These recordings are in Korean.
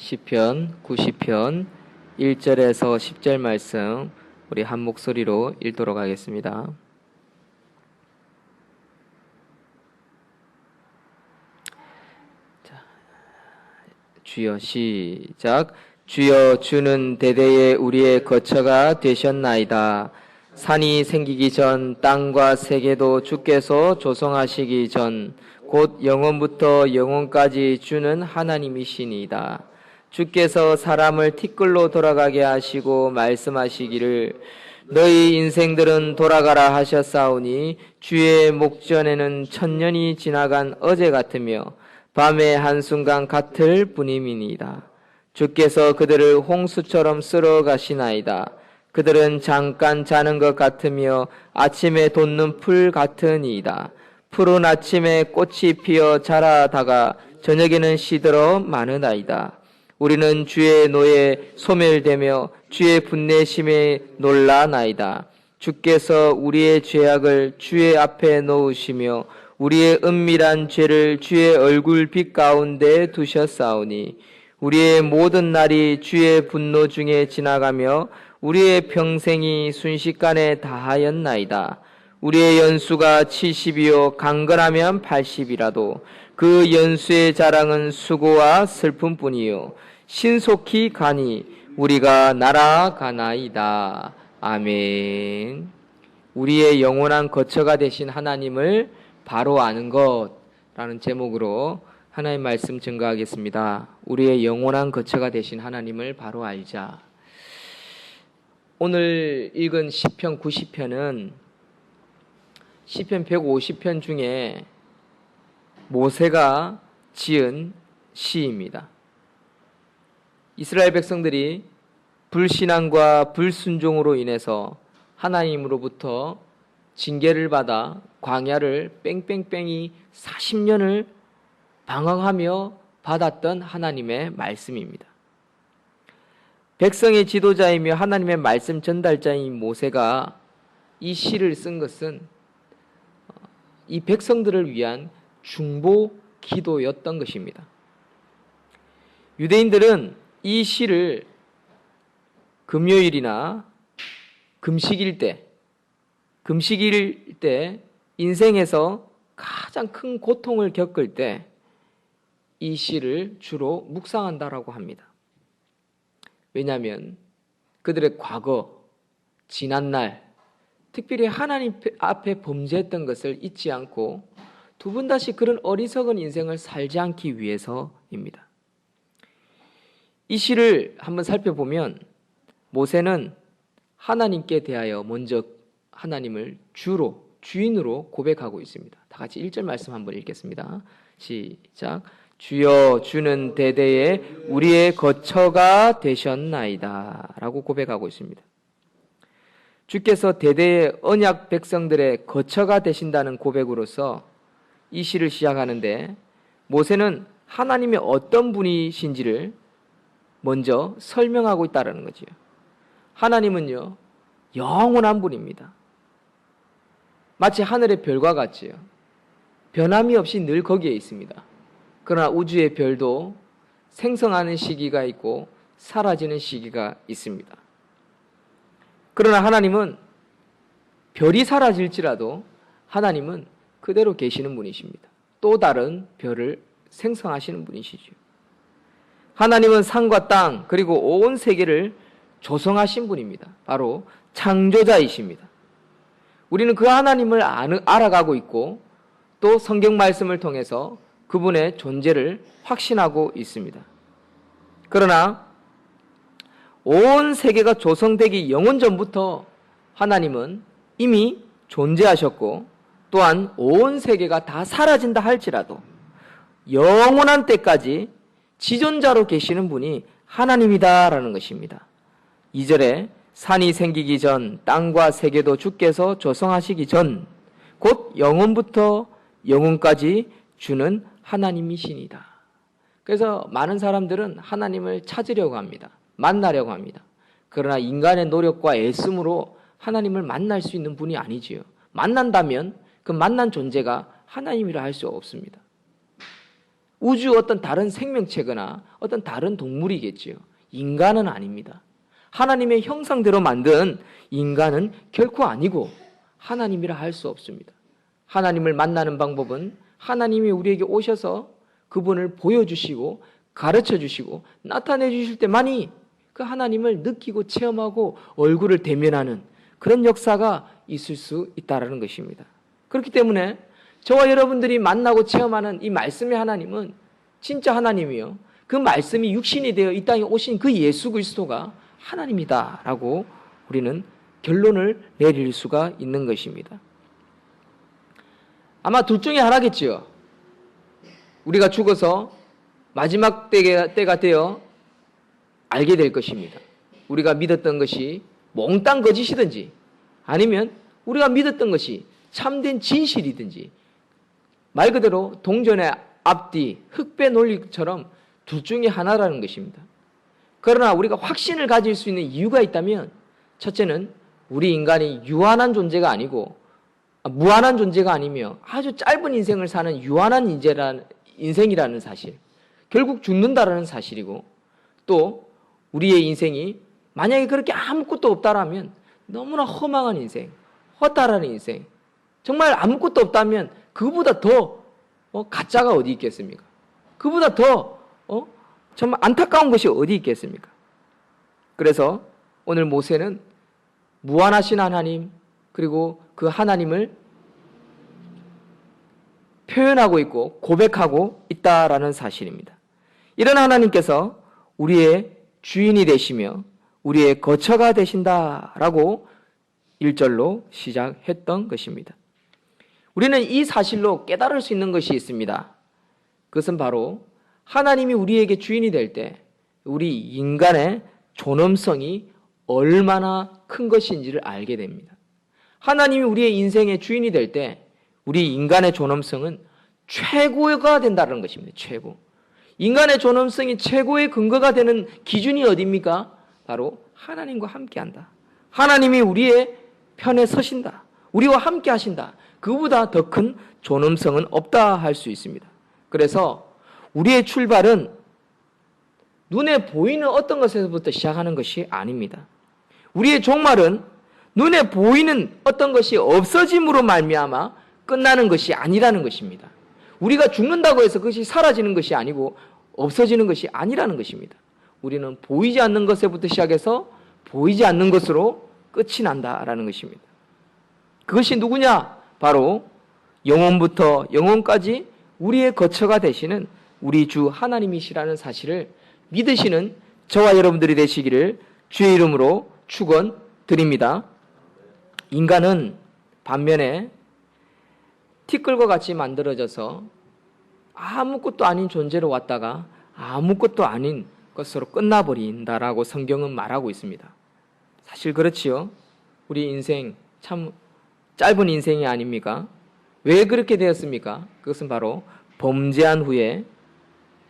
시편 90편 1절에서 10절 말씀 우리 한 목소리로 읽도록 하겠습니다. 자, 주여 시작. 주여 주는 대대에 우리의 거처가 되셨나이다. 산이 생기기 전 땅과 세계도 주께서 조성하시기 전 곧 영원부터 영원까지 주는 하나님이시니이다. 주께서 사람을 티끌로 돌아가게 하시고 말씀하시기를 너희 인생들은 돌아가라 하셨사오니 주의 목전에는 천년이 지나간 어제 같으며 밤의 한순간 같을 뿐임이니이다. 주께서 그들을 홍수처럼 쓸어 가시나이다. 그들은 잠깐 자는 것 같으며 아침에 돋는 풀 같으니이다. 푸른 아침에 꽃이 피어 자라다가 저녁에는 시들어 마느나이다. 우리는 주의 노에 소멸되며 주의 분내심에 놀라나이다. 주께서 우리의 죄악을 주의 앞에 놓으시며 우리의 은밀한 죄를 주의 얼굴빛 가운데 두셨사오니 우리의 모든 날이 주의 분노 중에 지나가며 우리의 평생이 순식간에 다하였나이다. 우리의 연수가 70이요 강건하면 80이라도 그 연수의 자랑은 수고와 슬픔뿐이요 신속히 가니 우리가 날아가나이다. 아멘. 우리의 영원한 거처가 되신 하나님을 바로 아는 것라는 제목으로 하나님 말씀 증거하겠습니다. 우리의 영원한 거처가 되신 하나님을 바로 알자. 오늘 읽은 시편 90편은 시편 150편 중에 모세가 지은 시입니다. 이스라엘 백성들이 불신앙과 불순종으로 인해서 하나님으로부터 징계를 받아 광야를 뺑뺑뺑이 40년을 방황하며 받았던 하나님의 말씀입니다. 백성의 지도자이며 하나님의 말씀 전달자인 모세가 이 시를 쓴 것은 이 백성들을 위한 중보 기도였던 것입니다. 유대인들은 이 시를 금요일이나 금식일 때 인생에서 가장 큰 고통을 겪을 때 이 시를 주로 묵상한다라고 합니다. 왜냐하면 그들의 과거, 지난날, 특별히 하나님 앞에 범죄했던 것을 잊지 않고 두 번 다시 그런 어리석은 인생을 살지 않기 위해서입니다. 이 시를 한번 살펴보면 모세는 하나님께 대하여 먼저 하나님을 주인으로 고백하고 있습니다. 다 같이 1절 말씀 한번 읽겠습니다. 시작. 주여 주는 대대에 우리의 거처가 되셨나이다 라고 고백하고 있습니다. 주께서 대대의 언약 백성들의 거처가 되신다는 고백으로서 이 시를 시작하는데 모세는 하나님이 어떤 분이신지를 먼저 설명하고 있다는 거죠. 하나님은요, 영원한 분입니다. 마치 하늘의 별과 같지요. 변함이 없이 늘 거기에 있습니다. 그러나 우주의 별도 생성하는 시기가 있고 사라지는 시기가 있습니다. 그러나 하나님은 별이 사라질지라도 하나님은 그대로 계시는 분이십니다. 또 다른 별을 생성하시는 분이시죠. 하나님은 산과 땅 그리고 온 세계를 조성하신 분입니다. 바로 창조자이십니다. 우리는 그 하나님을 알아가고 있고 또 성경 말씀을 통해서 그분의 존재를 확신하고 있습니다. 그러나 온 세계가 조성되기 영원 전부터 하나님은 이미 존재하셨고 또한 온 세계가 다 사라진다 할지라도 영원한 때까지 지존자로 계시는 분이 하나님이다라는 것입니다. 2절에 산이 생기기 전 땅과 세계도 주께서 조성하시기 전 곧 영원부터 영원까지 주는 하나님이시니다. 그래서 많은 사람들은 하나님을 찾으려고 합니다. 만나려고 합니다. 그러나 인간의 노력과 애씀으로 하나님을 만날 수 있는 분이 아니지요. 만난다면 그 만난 존재가 하나님이라 할 수 없습니다. 우주 어떤 다른 생명체거나 어떤 다른 동물이겠지요. 인간은 아닙니다. 하나님의 형상대로 만든 인간은 결코 아니고 하나님이라 할 수 없습니다. 하나님을 만나는 방법은 하나님이 우리에게 오셔서 그분을 보여주시고 가르쳐주시고 나타내 주실 때만이 그 하나님을 느끼고 체험하고 얼굴을 대면하는 그런 역사가 있을 수 있다는 것입니다. 그렇기 때문에 저와 여러분들이 만나고 체험하는 이 말씀의 하나님은 진짜 하나님이요. 그 말씀이 육신이 되어 이 땅에 오신 그 예수 그리스도가 하나님이다라고 우리는 결론을 내릴 수가 있는 것입니다. 아마 둘 중에 하나겠지요. 우리가 죽어서 마지막 때가 되어 알게 될 것입니다. 우리가 믿었던 것이 몽땅 거짓이든지 아니면 우리가 믿었던 것이 참된 진실이든지 말 그대로 동전의 앞뒤, 흑배 논리처럼 둘 중에 하나라는 것입니다. 그러나 우리가 확신을 가질 수 있는 이유가 있다면 첫째는 우리 인간이 유한한 존재가 아니고 무한한 존재가 아니며 아주 짧은 인생을 사는 유한한 인생이라는 사실, 결국 죽는다라는 사실이고 또 우리의 인생이 만약에 그렇게 아무것도 없다라면 너무나 허망한 인생, 허탈한 인생, 정말 아무것도 없다면 그보다 더 가짜가 어디 있겠습니까? 그보다 더 정말 안타까운 것이 어디 있겠습니까? 그래서 오늘 모세는 무한하신 하나님 그리고 그 하나님을 표현하고 있고 고백하고 있다라는 사실입니다. 이런 하나님께서 우리의 주인이 되시며 우리의 거처가 되신다라고 1절로 시작했던 것입니다. 우리는 이 사실로 깨달을 수 있는 것이 있습니다. 그것은 바로 하나님이 우리에게 주인이 될 때 우리 인간의 존엄성이 얼마나 큰 것인지를 알게 됩니다. 하나님이 우리의 인생의 주인이 될 때 우리 인간의 존엄성은 최고가 된다는 것입니다. 최고. 인간의 존엄성이 최고의 근거가 되는 기준이 어디입니까? 바로 하나님과 함께한다. 하나님이 우리의 편에 서신다. 우리와 함께 하신다. 그보다 더 큰 존엄성은 없다 할 수 있습니다. 그래서 우리의 출발은 눈에 보이는 어떤 것에서부터 시작하는 것이 아닙니다. 우리의 종말은 눈에 보이는 어떤 것이 없어짐으로 말미암아 끝나는 것이 아니라는 것입니다. 우리가 죽는다고 해서 그것이 사라지는 것이 아니고 없어지는 것이 아니라는 것입니다. 우리는 보이지 않는 것에부터 시작해서 보이지 않는 것으로 끝이 난다라는 것입니다. 그것이 누구냐? 바로 영원부터 영원까지 우리의 거처가 되시는 우리 주 하나님이시라는 사실을 믿으시는 저와 여러분들이 되시기를 주의 이름으로 축원드립니다. 인간은 반면에 티끌과 같이 만들어져서 아무것도 아닌 존재로 왔다가 아무것도 아닌 것으로 끝나버린다라고 성경은 말하고 있습니다. 사실 그렇지요. 우리 인생 참 짧은 인생이 아닙니까? 왜 그렇게 되었습니까? 그것은 바로 범죄한 후에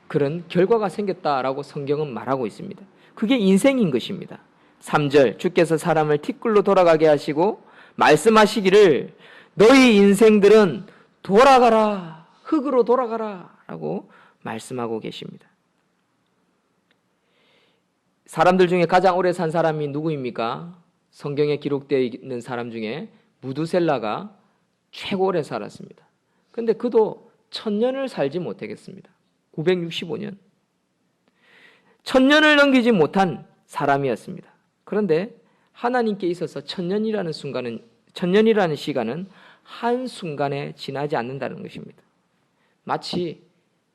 그런 결과가 생겼다라고 성경은 말하고 있습니다. 그게 인생인 것입니다. 3절 주께서 사람을 티끌로 돌아가게 하시고 말씀하시기를 너희 인생들은 돌아가라 흙으로 돌아가라 라고 말씀하고 계십니다. 사람들 중에 가장 오래 산 사람이 누구입니까? 성경에 기록되어 있는 사람 중에 무두셀라가 최고 오래 살았습니다. 그런데 그도 1000년을 살지 못하겠습니다. 965년. 1000년을 넘기지 못한 사람이었습니다. 그런데 하나님께 있어서 1000년이라는 시간은 한순간에 지나지 않는다는 것입니다. 마치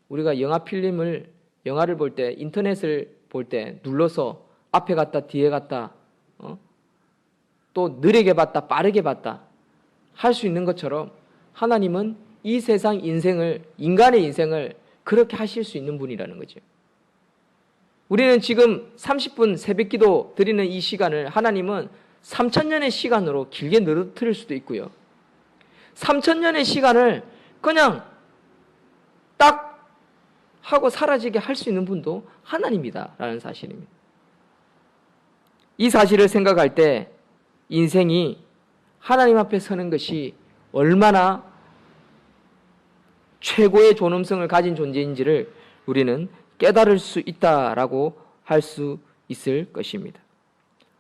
우리가 영화를 볼 때, 인터넷을 볼 때 눌러서 앞에 갔다 뒤에 갔다 또 느리게 봤다 빠르게 봤다 할 수 있는 것처럼 하나님은 이 세상 인간의 인생을 그렇게 하실 수 있는 분이라는 거죠. 우리는 지금 30분 새벽기도 드리는 이 시간을 하나님은 3000년의 시간으로 길게 늘어뜨릴 수도 있고요. 3000년의 시간을 그냥 딱 하고 사라지게 할 수 있는 분도 하나님이다라는 사실입니다. 이 사실을 생각할 때 인생이 하나님 앞에 서는 것이 얼마나 최고의 존엄성을 가진 존재인지를 우리는 깨달을 수 있다라고 할 수 있을 것입니다.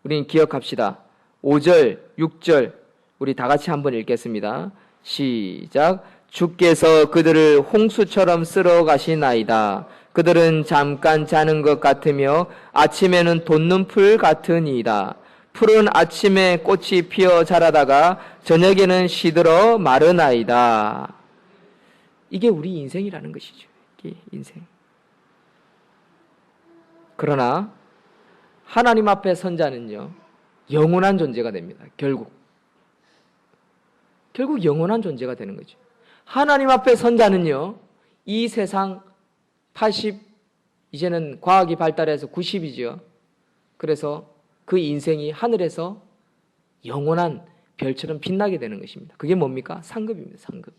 우리는 기억합시다. 5절, 6절 우리 다 같이 한번 읽겠습니다. 시작. 주께서 그들을 홍수처럼 쓸어 가시나이다. 그들은 잠깐 자는 것 같으며 아침에는 돋는 풀 같으니이다. 풀은 아침에 꽃이 피어 자라다가 저녁에는 시들어 마르나이다. 이게 우리 인생이라는 것이죠. 이게 인생. 그러나 하나님 앞에 선 자는요, 영원한 존재가 됩니다. 결국 영원한 존재가 되는 거죠. 하나님 앞에 선 자는요, 이 세상 80, 이제는 과학이 발달해서 90이죠. 그래서 그 인생이 하늘에서 영원한 별처럼 빛나게 되는 것입니다. 그게 뭡니까? 상급입니다. 상급.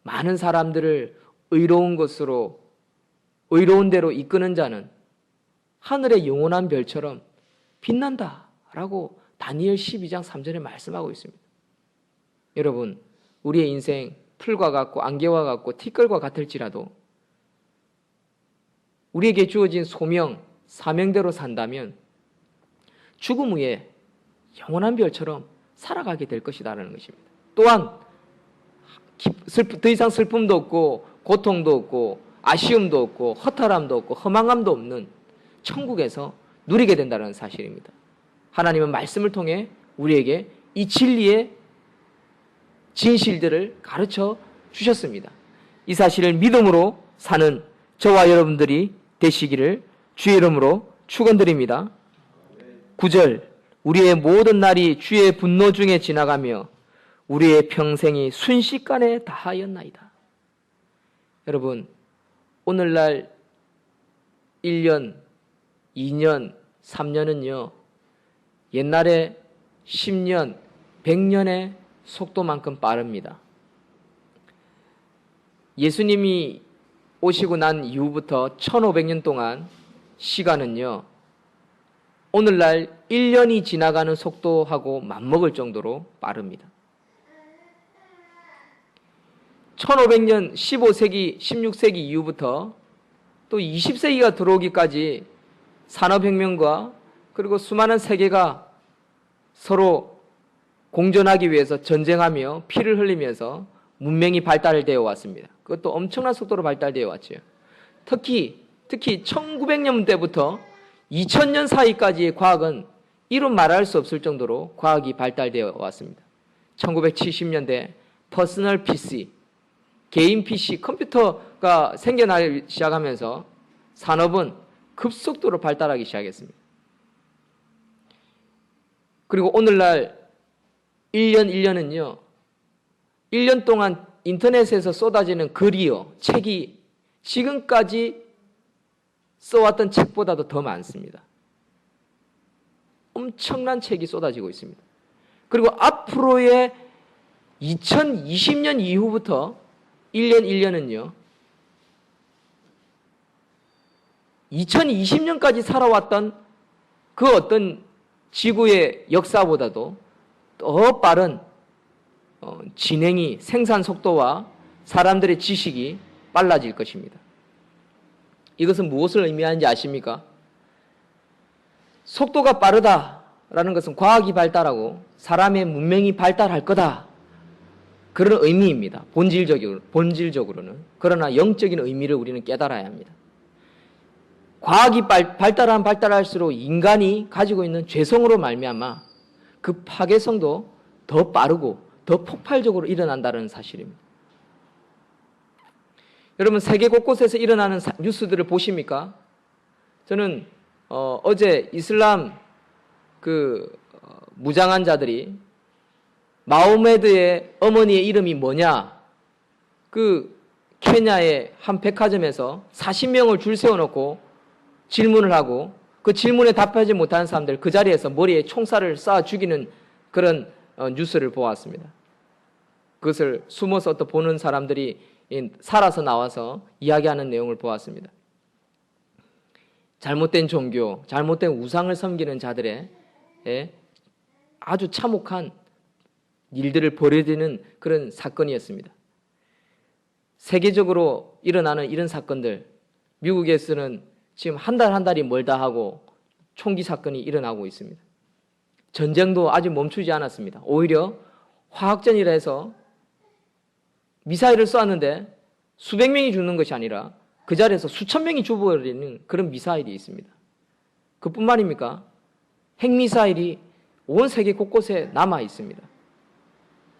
많은 사람들을 의로운 것으로, 의로운 대로 이끄는 자는 하늘의 영원한 별처럼 빛난다라고 다니엘 12장 3절에 말씀하고 있습니다. 여러분, 우리의 인생 풀과 같고 안개와 같고 티끌과 같을지라도 우리에게 주어진 소명, 사명대로 산다면 죽음 후에 영원한 별처럼 살아가게 될 것이다라는 것입니다. 또한 더 이상 슬픔도 없고 고통도 없고 아쉬움도 없고 허탈함도 없고 허망함도 없는 천국에서 누리게 된다는 사실입니다. 하나님은 말씀을 통해 우리에게 이 진리의 진실들을 가르쳐 주셨습니다. 이 사실을 믿음으로 사는 저와 여러분들이 되시기를 주의 이름으로 축원드립니다. 9절, 우리의 모든 날이 주의 분노 중에 지나가며 우리의 평생이 순식간에 다하였나이다. 여러분, 오늘날 1년, 2년, 3년은요, 옛날에 10년, 100년의 속도만큼 빠릅니다. 예수님이 오시고 난 이후부터 1500년 동안 시간은요, 오늘날 1년이 지나가는 속도하고 맞먹을 정도로 빠릅니다. 1500년, 15세기, 16세기 이후부터 또 20세기가 들어오기까지 산업혁명과 그리고 수많은 세계가 서로 공존하기 위해서 전쟁하며 피를 흘리면서 문명이 발달되어 왔습니다. 그것도 엄청난 속도로 발달되어 왔죠. 특히 1900년대부터 2000년 사이까지의 과학은 이루 말할 수 없을 정도로 과학이 발달되어 왔습니다. 1970년대 퍼스널 PC, 개인 PC, 컴퓨터가 생겨나기 시작하면서 산업은 급속도로 발달하기 시작했습니다. 그리고 오늘날 1년은요, 1년 동안 인터넷에서 쏟아지는 글이요, 책이 지금까지 써왔던 책보다도 더 많습니다. 엄청난 책이 쏟아지고 있습니다. 그리고 앞으로의 2020년 이후부터 1년은요, 2020년까지 살아왔던 그 어떤 지구의 역사보다도 더 빠른 진행이, 생산 속도와 사람들의 지식이 빨라질 것입니다. 이것은 무엇을 의미하는지 아십니까? 속도가 빠르다라는 것은 과학이 발달하고 사람의 문명이 발달할 거다, 그런 의미입니다. 본질적으로는. 그러나 영적인 의미를 우리는 깨달아야 합니다. 과학이 발달할수록 인간이 가지고 있는 죄성으로 말미암아 그 파괴성도 더 빠르고 더 폭발적으로 일어난다는 사실입니다. 여러분, 세계 곳곳에서 일어나는 뉴스들을 보십니까? 저는 어제 이슬람 무장한 자들이 마호메드의 어머니의 이름이 뭐냐? 케냐의 한 백화점에서 40명을 줄 세워놓고 질문을 하고 그 질문에 답하지 못하는 사람들 그 자리에서 머리에 총살을 쏴 죽이는 그런 뉴스를 보았습니다. 그것을 숨어서 또 보는 사람들이 살아서 나와서 이야기하는 내용을 보았습니다. 잘못된 종교, 잘못된 우상을 섬기는 자들의 아주 참혹한 일들을 벌여지는 그런 사건이었습니다. 세계적으로 일어나는 이런 사건들, 미국에서는 지금 한 달 한 달이 멀다 하고 총기 사건이 일어나고 있습니다. 전쟁도 아직 멈추지 않았습니다. 오히려 화학전이라 해서 미사일을 쏘았는데 수백 명이 죽는 것이 아니라 그 자리에서 수천 명이 죽어버리는 그런 미사일이 있습니다. 그뿐만입니까? 핵미사일이 온 세계 곳곳에 남아 있습니다.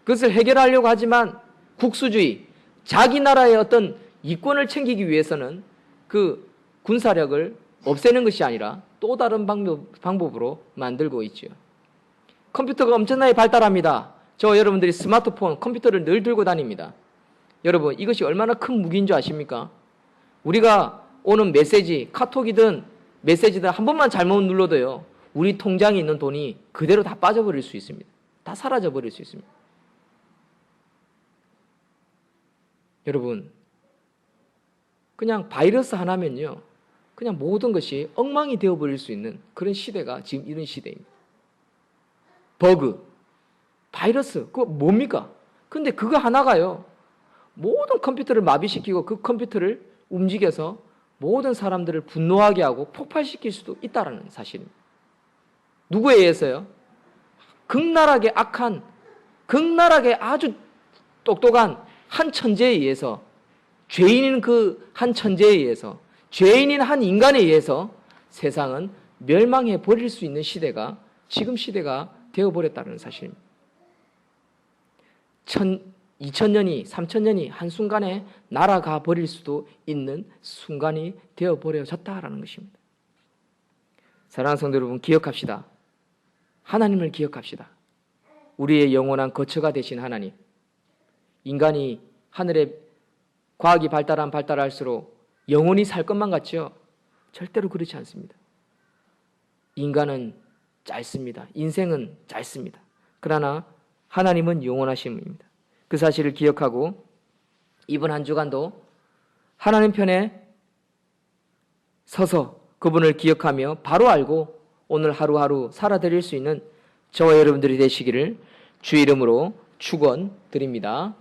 그것을 해결하려고 하지만 국수주의, 자기 나라의 어떤 이권을 챙기기 위해서는 그 군사력을 없애는 것이 아니라 또 다른 방법으로 만들고 있지요. 컴퓨터가 엄청나게 발달합니다. 저 여러분들이 스마트폰, 컴퓨터를 늘 들고 다닙니다. 여러분, 이것이 얼마나 큰 무기인 줄 아십니까? 우리가 오는 메시지, 카톡이든 메시지든 한 번만 잘못 눌러도요, 우리 통장에 있는 돈이 그대로 다 빠져버릴 수 있습니다. 다 사라져버릴 수 있습니다. 여러분, 그냥 바이러스 하나면요, 그냥 모든 것이 엉망이 되어버릴 수 있는 그런 시대가 지금 이런 시대입니다. 버그, 바이러스, 그거 뭡니까? 근데 그거 하나가요, 모든 컴퓨터를 마비시키고 그 컴퓨터를 움직여서 모든 사람들을 분노하게 하고 폭발시킬 수도 있다는 사실입니다. 누구에 의해서요? 극나라하게 악한, 극나라하게 아주 똑똑한 한 천재에 의해서, 죄인인 그 한 천재에 의해서, 죄인인 한 인간에 의해서 세상은 멸망해 버릴 수 있는 시대가 지금 시대가 되어버렸다는 사실입니다. 2000년이, 3000년이 한순간에 날아가 버릴 수도 있는 순간이 되어버려졌다라는 것입니다. 사랑하는 성도 여러분, 기억합시다. 하나님을 기억합시다. 우리의 영원한 거처가 되신 하나님. 인간이 하늘에 과학이 발달할수록 영원히 살 것만 같죠? 절대로 그렇지 않습니다. 인간은 짧습니다. 인생은 짧습니다. 그러나 하나님은 영원하신 분입니다. 그 사실을 기억하고 이번 한 주간도 하나님 편에 서서 그분을 기억하며 바로 알고 오늘 하루하루 살아드릴 수 있는 저와 여러분들이 되시기를 주의 이름으로 축원드립니다.